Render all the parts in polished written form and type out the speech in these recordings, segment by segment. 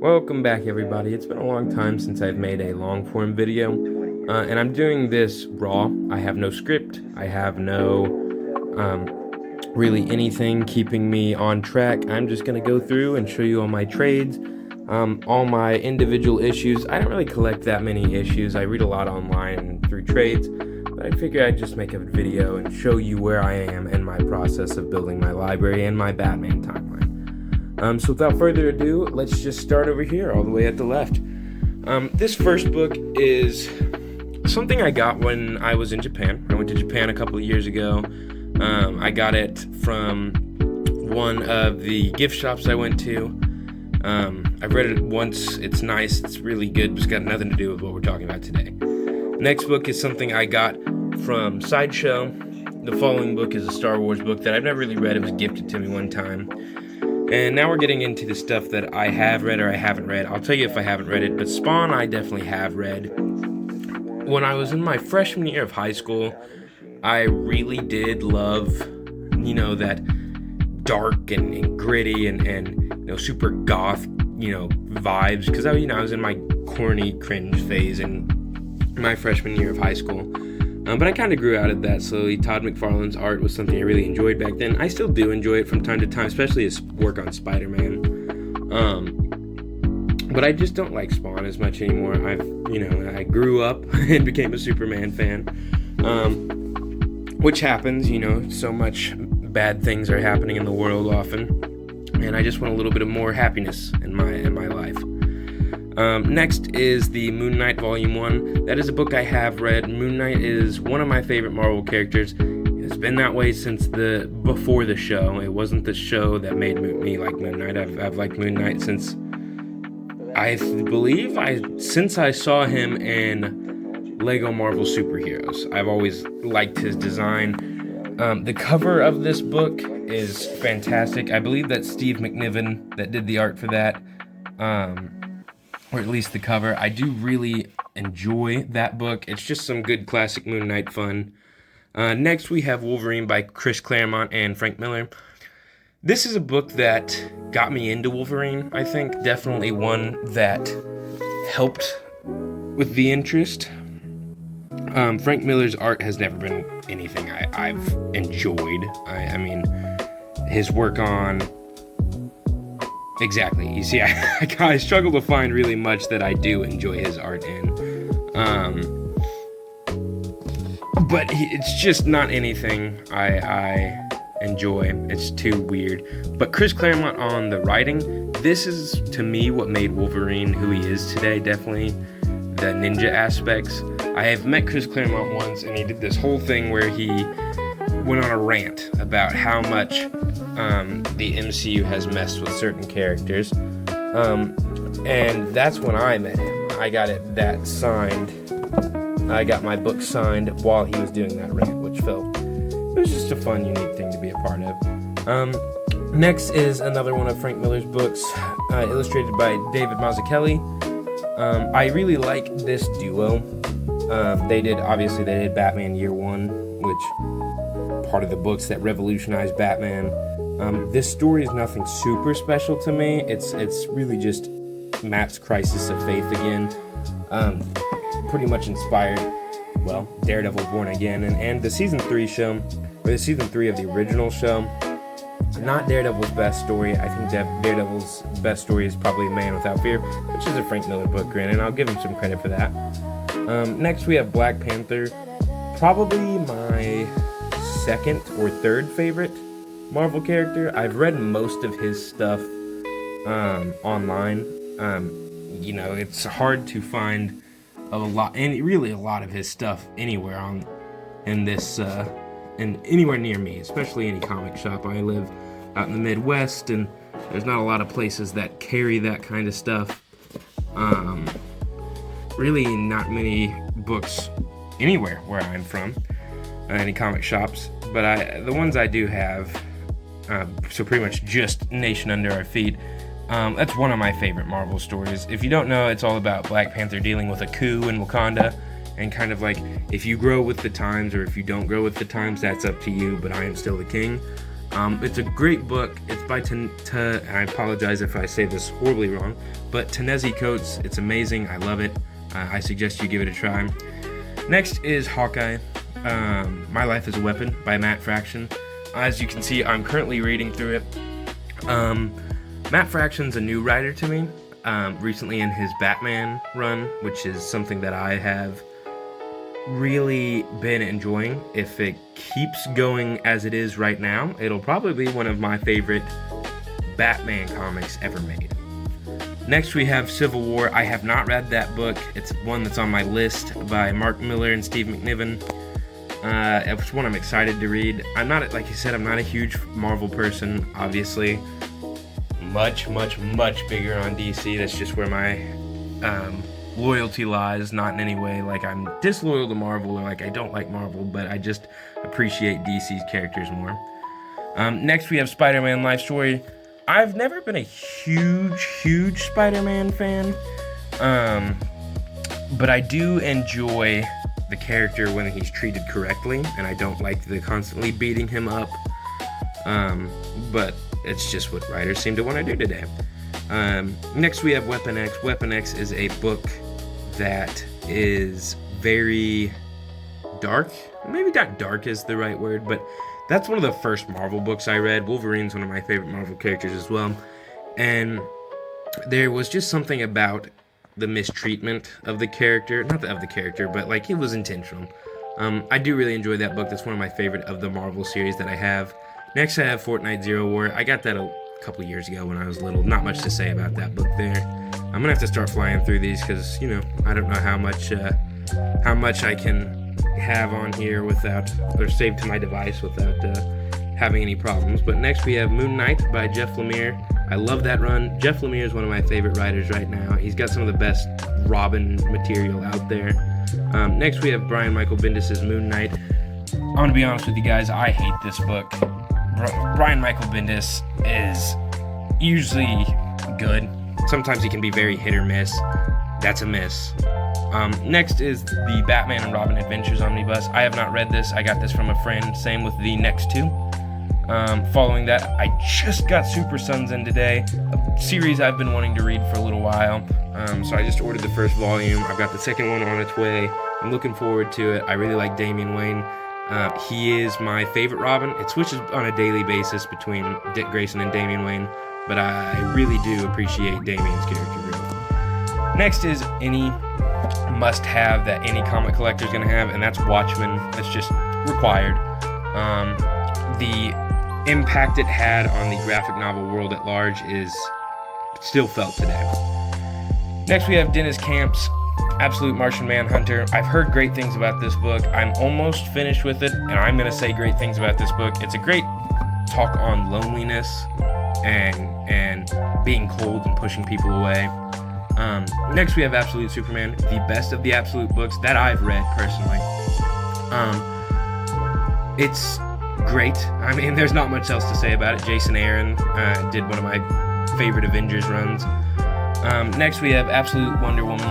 Welcome back, everybody. It's been a long time since I've made a long-form video, and I'm doing this raw. I have no script. I have no really anything keeping me on track. I'm just going to go through and show you all my trades, all my individual issues. I don't really collect that many issues. I read a lot online and through trades, but I figured I'd just make a video and show you where I am in my process of building my library and my Batman timeline. So without further ado, let's just start over here, all the way at the left. This first book is something I got when I was in Japan. I went to Japan a couple of years ago. I got it from one of the gift shops I went to. I've read it once. It's nice. It's really good. It's got nothing to do with what we're talking about today. Next book is something I got from Sideshow. The following book is a Star Wars book that I've never really read. It was gifted to me one time. And now we're getting into the stuff that I have read or I haven't read. I'll tell you if I haven't read it, but Spawn I definitely have read. When I was in my freshman year of high school, I really did love, that dark and gritty and super goth, vibes. Because I was in my corny cringe phase in my freshman year of high school. But I kind of grew out of that slowly. Todd McFarlane's art was something I really enjoyed back then. I still do enjoy it from time to time, especially his work on Spider-Man. But I just don't like Spawn as much anymore. I grew up and became a Superman fan, which happens. So much bad things are happening in the world often, and I just want a little bit of more happiness in my life. Next is the Moon Knight Volume 1. That is a book I have read. Moon Knight is one of my favorite Marvel characters. It's been that way since before the show. It wasn't the show that made me like Moon Knight. I've liked Moon Knight since I saw him in Lego Marvel Superheroes. I've always liked his design. The cover of this book is fantastic. I believe that's Steve McNiven that did the art for that. Or at least the cover. I do really enjoy that book. It's just some good classic Moon Knight fun. Next we have Wolverine by Chris Claremont and Frank Miller. This is a book that got me into Wolverine, I think. Definitely one that helped with the interest. Frank Miller's art has never been anything I've enjoyed. I mean, his work on... Exactly. You see, I struggle to find really much that I do enjoy his art in. But it's just not anything I enjoy. It's too weird. But Chris Claremont on the writing, this is, to me, what made Wolverine who he is today. Definitely the ninja aspects. I have met Chris Claremont once, and he did this whole thing where he went on a rant about how much the MCU has messed with certain characters, and that's when I met him. I got that signed. I got my book signed while he was doing that rant, which it was just a fun, unique thing to be a part of. Next is another one of Frank Miller's books, illustrated by David Mazzucchelli. I really like this duo. They did Batman Year One, which part of the books that revolutionized Batman. This story is nothing super special to me. It's really just Matt's crisis of faith again. Pretty much inspired, Daredevil Born Again and the season 3 show, or the season 3 of the original show. Not Daredevil's best story. I think Daredevil's best story is probably Man Without Fear, which is a Frank Miller book, granted. I'll give him some credit for that. Next we have Black Panther, probably my second or third favorite Marvel character. I've read most of his stuff online. It's hard to find a lot of his stuff anywhere anywhere near me, especially any comic shop. I live out in the Midwest, and there's not a lot of places that carry that kind of stuff. Really not many books anywhere where I'm from, any comic shops, but the ones I do have, so pretty much just Nation Under Our Feet. That's one of my favorite Marvel stories. If you don't know, it's all about Black Panther dealing with a coup in Wakanda, and kind of like, if you grow with the times or if you don't grow with the times, that's up to you, but I am still the king. It's a great book. It's by I apologize if I say this horribly wrong, but Ta-Nehisi Coates, it's amazing. I love it. I suggest you give it a try. Next is Hawkeye, My Life as a Weapon by Matt Fraction. As you can see, I'm currently reading through it. Matt Fraction's a new writer to me. Recently in his Batman run, which is something that I have really been enjoying. If it keeps going as it is right now, it'll probably be one of my favorite Batman comics ever made. Next we have Civil War. I have not read that book. It's one that's on my list by Mark Millar and Steve McNiven. It's one I'm excited to read. I'm not, like I said, I'm not a huge Marvel person, obviously. Much bigger on DC. That's just where my loyalty lies. Not in any way like I'm disloyal to Marvel or like I don't like Marvel, but I just appreciate DC's characters more. Next we have Spider-Man Life Story. I've never been a huge Spider-Man fan, but I do enjoy the character when he's treated correctly, and I don't like the constantly beating him up, but it's just what writers seem to want to do today. Next we have Weapon X. Weapon X is a book that is very dark. Maybe not dark is the right word, but that's one of the first Marvel books I read. Wolverine's one of my favorite Marvel characters as well. And there was just something about the mistreatment of the character. Not of the character, but like it was intentional. I do really enjoy that book. That's one of my favorite of the Marvel series that I have. Next I have Fortnite Zero War. I got that a couple years ago when I was little. Not much to say about that book there. I'm gonna have to start flying through these because, you know, I don't know how much I can have on here without, or save to my device without having any problems. But next we have Moon Knight by Jeff Lemire. I love that run. Jeff Lemire is one of my favorite writers right now. He's got some of the best Robin material out there. Next we have Brian Michael Bendis' Moon Knight. I'm gonna be honest with you guys, I hate this book. Brian Michael Bendis is usually good. Sometimes he can be very hit or miss. That's a miss. Next is the Batman and Robin Adventures Omnibus. I have not read this. I got this from a friend. Same with the next two. Following that, I just got Super Sons in today, a series I've been wanting to read for a little while. So I just ordered the first volume. I've got the second one on its way. I'm looking forward to it. I really like Damian Wayne. He is my favorite Robin. It switches on a daily basis between Dick Grayson and Damian Wayne, but I really do appreciate Damian's character. Next is any must-have that any comic collector is going to have, and that's Watchmen. That's just required. The impact it had on the graphic novel world at large is still felt today. Next we have Dennis Camp's Absolute Martian Manhunter. I've heard great things about this book. I'm almost finished with it, and I'm going to say great things about this book. It's a great talk on loneliness and being cold and pushing people away. Next we have Absolute Superman, the best of the Absolute books that I've read personally. It's great. I mean, there's not much else to say about it. Jason Aaron did one of my favorite Avengers runs. Next we have Absolute Wonder Woman.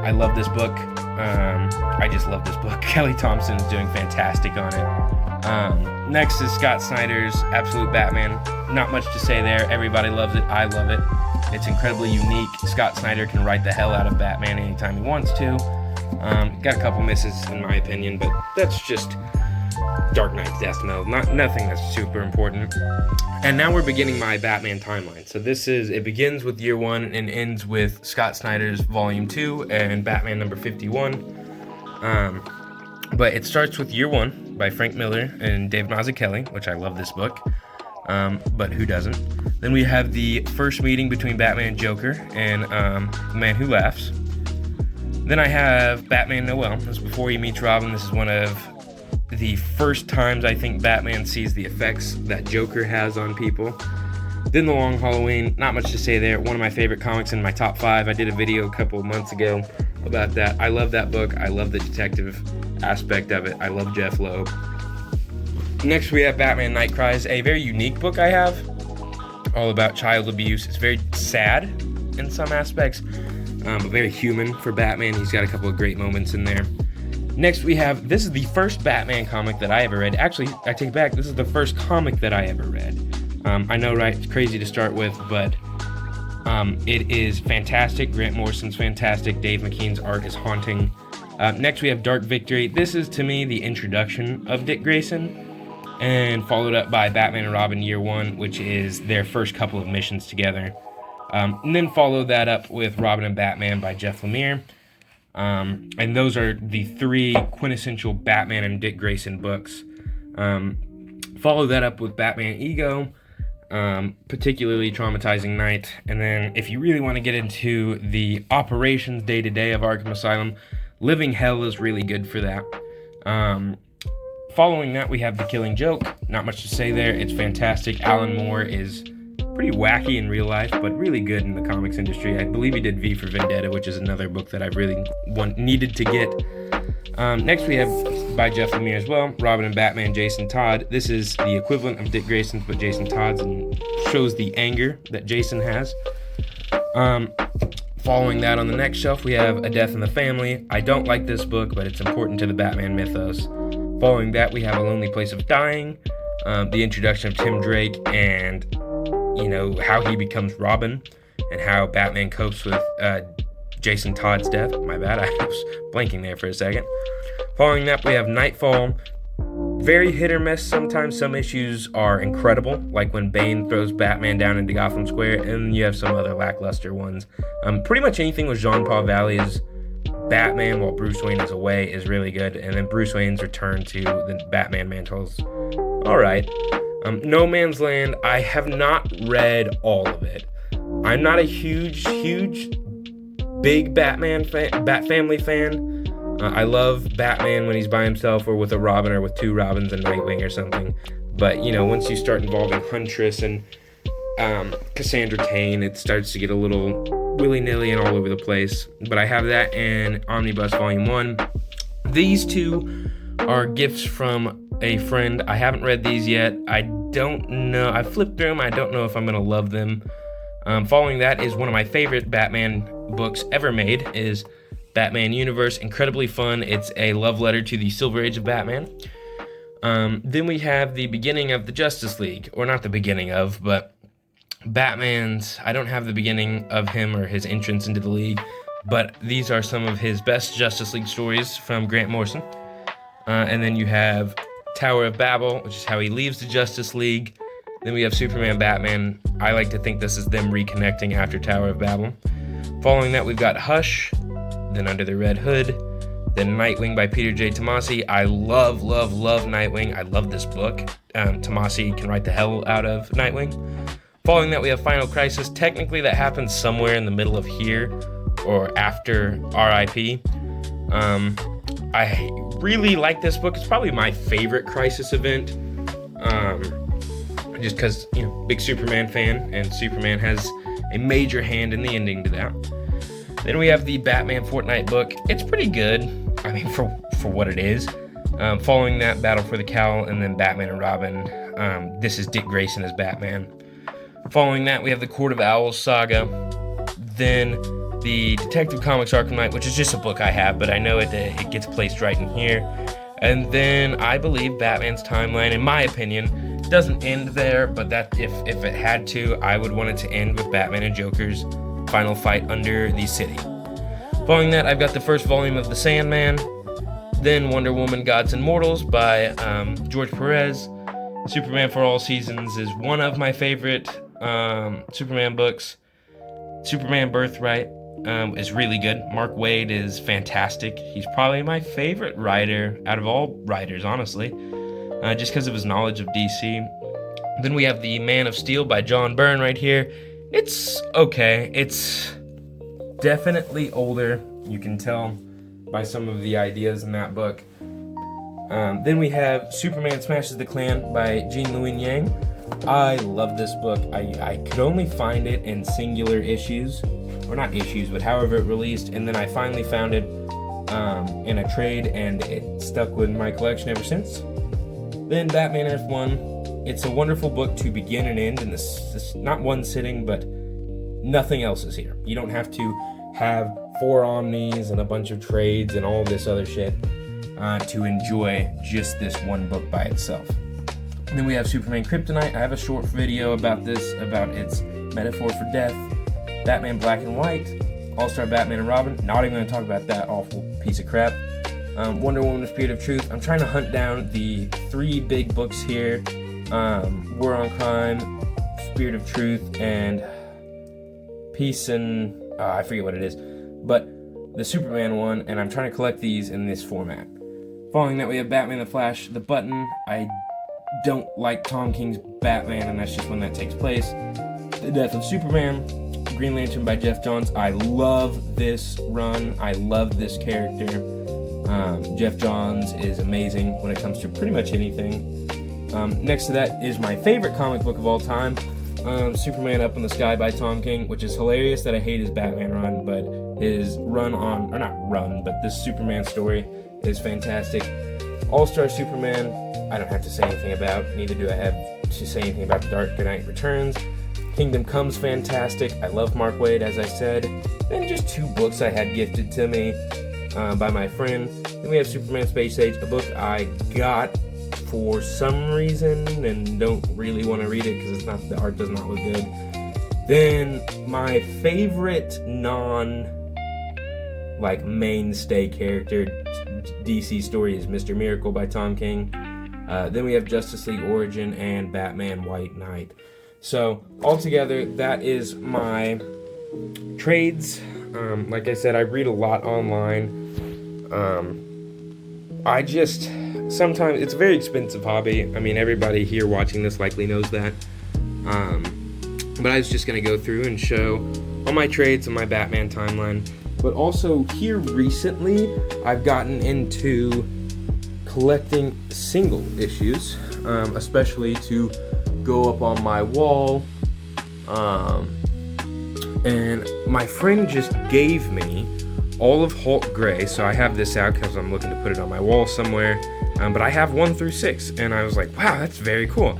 I love this book. I just love this book. Kelly Thompson is doing fantastic on it. Next is Scott Snyder's Absolute Batman. Not much to say there. Everybody loves it. I love it. It's incredibly unique. Scott Snyder can write the hell out of Batman anytime he wants to. Got a couple misses in my opinion, but that's just Dark Knight's Death Knell. Nothing that's super important. And now we're beginning my Batman timeline. So it begins with year 1 and ends with Scott Snyder's volume 2 and Batman number 51. But it starts with year 1 by Frank Miller and Dave Mazzucchelli, which I love this book. But who doesn't? Then we have the first meeting between Batman and Joker and The Man Who Laughs. Then I have Batman Noel. This is before he meets Robin. This is one of the first times I think Batman sees the effects that Joker has on people. Then The Long Halloween. Not much to say there. One of my favorite comics in my top 5. I did a video a couple of months ago about that. I love that book. I love the detective aspect of it. I love Jeff Loeb. Next we have Batman Night Cries, a very unique book I have, all about child abuse. It's very sad in some aspects, but very human for Batman. He's got a couple of great moments in there. Next we have, this is the first Batman comic that I ever read. Actually, I take it back, this is the first comic that I ever read. I know, right, it's crazy to start with, but It is fantastic. Grant Morrison's fantastic. Dave McKean's art is haunting. Next, we have Dark Victory. This is, to me, the introduction of Dick Grayson, and followed up by Batman and Robin Year One, which is their first couple of missions together. And then follow that up with Robin and Batman by Jeff Lemire. And those are the three quintessential Batman and Dick Grayson books. Follow that up with Batman Ego, particularly Traumatizing Night. And then if you really want to get into the operations day-to-day of Arkham Asylum, Living Hell is really good for that. Following that, we have The Killing Joke. Not much to say there. It's fantastic. Alan Moore is pretty wacky in real life, but really good in the comics industry. I believe he did V for Vendetta, which is another book that I really needed to get. Next, we have, by Jeff Lemire as well, Robin and Batman, Jason Todd. This is the equivalent of Dick Grayson's, but Jason Todd's, and shows the anger that Jason has. Following that, on the next shelf, we have A Death in the Family. I don't like this book, but it's important to the Batman mythos. Following that, we have A Lonely Place of Dying, the introduction of Tim Drake, and, how he becomes Robin, and how Batman copes with Jason Todd's death. My bad, I was blanking there for a second. Following that, we have Nightfall. Very hit or miss. Sometimes some issues are incredible, like when Bane throws Batman down into Gotham Square, and you have some other lackluster ones. Pretty much anything with Jean-Paul Valley's Batman while Bruce Wayne is away is really good, and then Bruce Wayne's return to the Batman mantles. Alright. No Man's Land, I have not read all of it. I'm not a huge big Batman Bat Family fan. I love Batman when he's by himself or with a Robin or with two Robins and Nightwing or something. But, once you start involving Huntress and Cassandra Cain, it starts to get a little willy-nilly and all over the place. But I have that and Omnibus Volume 1. These two are gifts from a friend. I haven't read these yet. I don't know. I flipped through them. I don't know if I'm going to love them. Following that is one of my favorite Batman books ever made, is Batman Universe. Incredibly fun. It's a love letter to the Silver Age of Batman. Then we have the beginning of the Justice League, or not the beginning of, but Batman's, I don't have the beginning of him or his entrance into the league, but these are some of his best Justice League stories from Grant Morrison. And then you have Tower of Babel, which is how he leaves the Justice League. Then we have Superman, Batman. I like to think this is them reconnecting after Tower of Babel. Following that, we've got Hush, then Under the Red Hood, then Nightwing by Peter J. Tomasi. I love Nightwing. I love this book. Tomasi can write the hell out of Nightwing. Following that, we have Final Crisis. Technically, that happens somewhere in the middle of here or after R.I.P. I really like this book. It's probably my favorite Crisis event. Just because, big Superman fan, and Superman has a major hand in the ending to that. Then we have the Batman Fortnite book. It's pretty good, for what it is. Following that, Battle for the Cowl, and then Batman and Robin. This is Dick Grayson as Batman. Following that, we have the Court of Owls saga. Then the Detective Comics Arkham Knight, which is just a book I have, but I know it gets placed right in here. And then I believe Batman's Timeline, in my opinion, doesn't end there, but that if it had to, I would want it to end with Batman and Joker's final fight under the city. Following that, I've got the first volume of The Sandman, then Wonder Woman Gods and Mortals by George Perez. Superman for All Seasons is one of my favorite Superman books. Superman Birthright is really good. Mark Waid is fantastic. He's probably my favorite writer out of all writers, honestly, just because of his knowledge of DC. Then we have the Man of Steel by John Byrne right here. It's okay. It's definitely older. You can tell by some of the ideas in that book. Then we have Superman Smashes the Klan by Jean Lewin Yang. I love this book. I could only find it in singular issues, or not issues, but however it released, and then I finally found it in a trade, and it stuck with my collection ever since. Then Batman Earth 1. It's a wonderful book to begin and end in this not one sitting, but nothing else is here. You don't have to have 4 omnis and a bunch of trades and all this other shit to enjoy just this one book by itself. And then we have Superman Kryptonite. I have a short video about this, about its metaphor for death. Batman Black and White, All-Star Batman and Robin. Not even going to talk about that awful piece of crap. Wonder Woman: Spirit of Truth. I'm trying to hunt down the 3 big books here. War on Crime, Spirit of Truth, and Peace and... I forget what it is. But the Superman one, and I'm trying to collect these in this format. Following that, we have Batman the Flash, The Button. I don't like Tom King's Batman, and that's just when that takes place. The Death of Superman, Green Lantern by Jeff Johns. I love this run. I love this character. Jeff Johns is amazing when it comes to pretty much anything. Next to that is my favorite comic book of all time, Superman Up in the Sky by Tom King, which is hilarious that I hate his Batman run, but his run on, or not run, but this Superman story is fantastic. All-Star Superman, I don't have to say anything about, neither do I have to say anything about The Dark Knight Returns. Kingdom Come's fantastic. I love Mark Waid, as I said. And just 2 books I had gifted to me by my friend. Then we have Superman Space Age, a book I got for some reason and don't really want to read it because the art does not look good. Then my favorite mainstay character DC story is Mr. Miracle by Tom King. Then we have Justice League Origin and Batman White Knight. So altogether, that is my trades. Like I said, I read a lot online. Sometimes it's a very expensive hobby. I mean, everybody here watching this likely knows that. But I was just going to go through and show all my trades and my Batman timeline. But also here recently, I've gotten into collecting single issues, especially to go up on my wall. And my friend just gave me all of Hulk Gray, so I have this out because I'm looking to put it on my wall somewhere. But I have 1 through 6, and I was like, wow, that's very cool.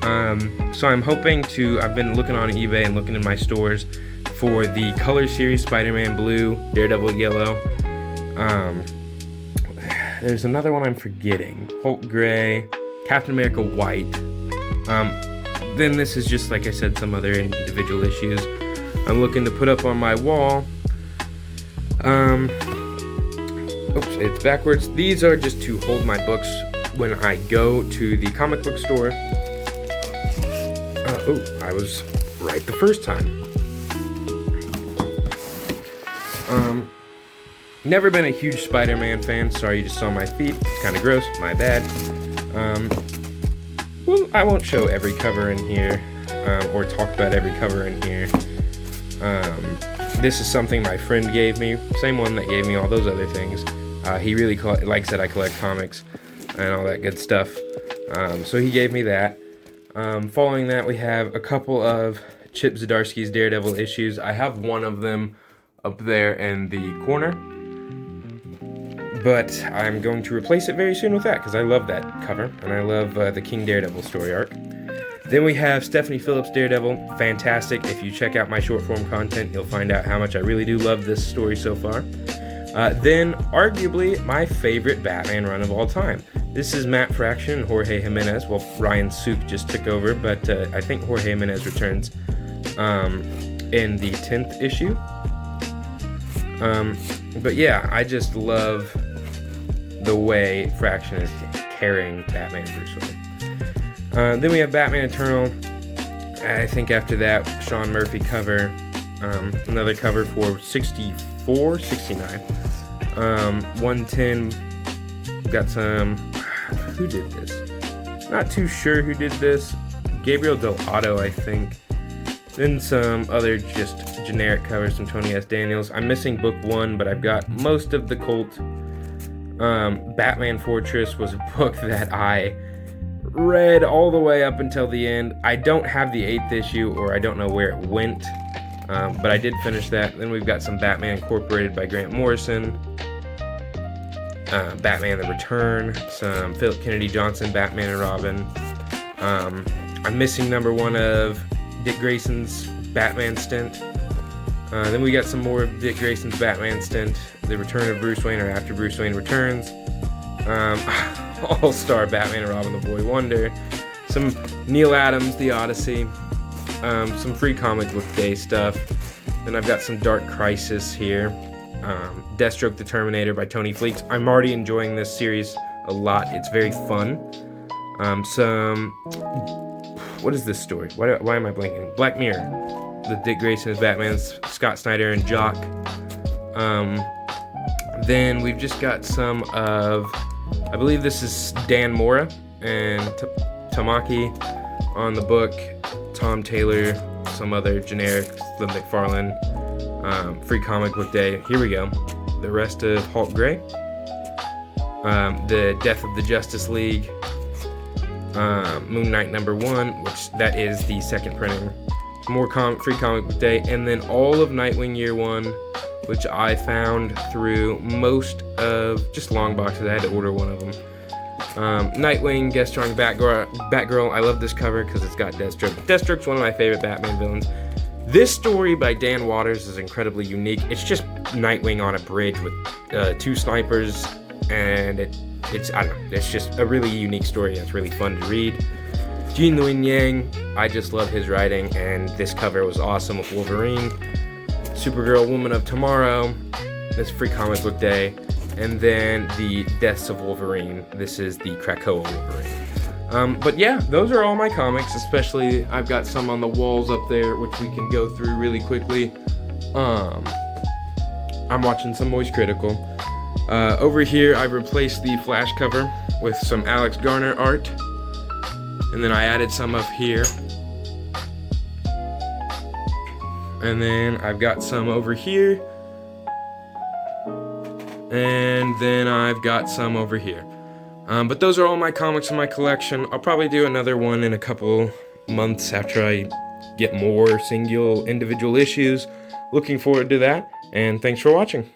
So I'm hoping to, I've been looking on eBay and looking in my stores for the Color Series Spider-Man Blue, Daredevil Yellow. There's another one I'm forgetting. Hulk Gray, Captain America White. Then this is just, like I said, some other individual issues I'm looking to put up on my wall. Oops, it's backwards. These are just to hold my books when I go to the comic book store. I was right the first time. Never been a huge Spider-Man fan. Sorry, you just saw my feet. It's kind of gross. My bad. Well, I won't show every cover in here, or talk about every cover in here. This is something my friend gave me, same one that gave me all those other things. He really likes that I collect comics and all that good stuff. So he gave me that. Following that, we have a couple of Chip Zdarsky's Daredevil issues. I have one of them up there in the corner, but I'm going to replace it very soon with that because I love that cover and I love the King Daredevil story arc. Then we have Stephanie Phillips' Daredevil, fantastic. If you check out my short form content, you'll find out how much I really do love this story so far. Then, arguably, my favorite Batman run of all time. This is Matt Fraction and Jorge Jimenez. Well, Ryan Sook just took over, but I think Jorge Jimenez returns in the 10th issue. But yeah, I just love the way Fraction is carrying Batman Bruce Wayne. Then we have Batman Eternal. I think after that, Sean Murphy cover. Another cover for 64, 69. 110. Got some. Who did this? Not too sure who did this. Gabriel Del Otto, I think. Then some other just generic covers from Tony S. Daniels. I'm missing book 1, but I've got most of the Colt. Batman Fortress was a book that I read all the way up until the end. I don't have the 8th issue, or I don't know where it went, but I did finish that. Then we've got some Batman Incorporated by Grant Morrison, Batman The Return, some Philip Kennedy Johnson Batman and Robin. I'm missing number 1 of Dick Grayson's Batman stint. Then we got some more of Dick Grayson's Batman stint, The Return of Bruce Wayne, or After Bruce Wayne Returns. All-Star Batman and Robin, The Boy Wonder. Some Neil Adams, The Odyssey. Some free comic book day stuff. Then I've got some Dark Crisis here. Deathstroke the Terminator by Tony Fleecs. I'm already enjoying this series a lot. It's very fun. What is this story? Why am I blanking? Black Mirror. The Dick Grayson is Batman, Scott Snyder and Jock. Then we've just got some of, I believe this is Dan Mora and Tamaki on the book, Tom Taylor, some other generic, the McFarlane, Free Comic Book Day. Here we go. The rest of Hulk Gray, The Death of the Justice League, Moon Knight #1, which that is the second printing. More Free Comic Book Day, and then all of Nightwing Year 1, which I found through most of just long boxes. I had to order one of them. Nightwing, guest starring Batgirl. I love this cover because it's got Deathstroke. Deathstroke's one of my favorite Batman villains. This story by Dan Watters is incredibly unique. It's just Nightwing on a bridge with 2 snipers, and it's I don't know. It's just a really unique story. It's really fun to read. Gene Luen Yang, I just love his writing, and this cover was awesome with Wolverine. Supergirl, Woman of Tomorrow. This Free Comic Book Day. And then the Deaths of Wolverine. This is the Krakoa Wolverine. But yeah, those are all my comics, especially I've got some on the walls up there, which we can go through really quickly. I'm watching some Moist Critical. Over here, I've replaced the Flash cover with some Alex Garner art. And then I added some up here. And then I've got some over here. And then I've got some over here. But those are all my comics in my collection. I'll probably do another one in a couple months after I get more single individual issues. Looking forward to that, and thanks for watching.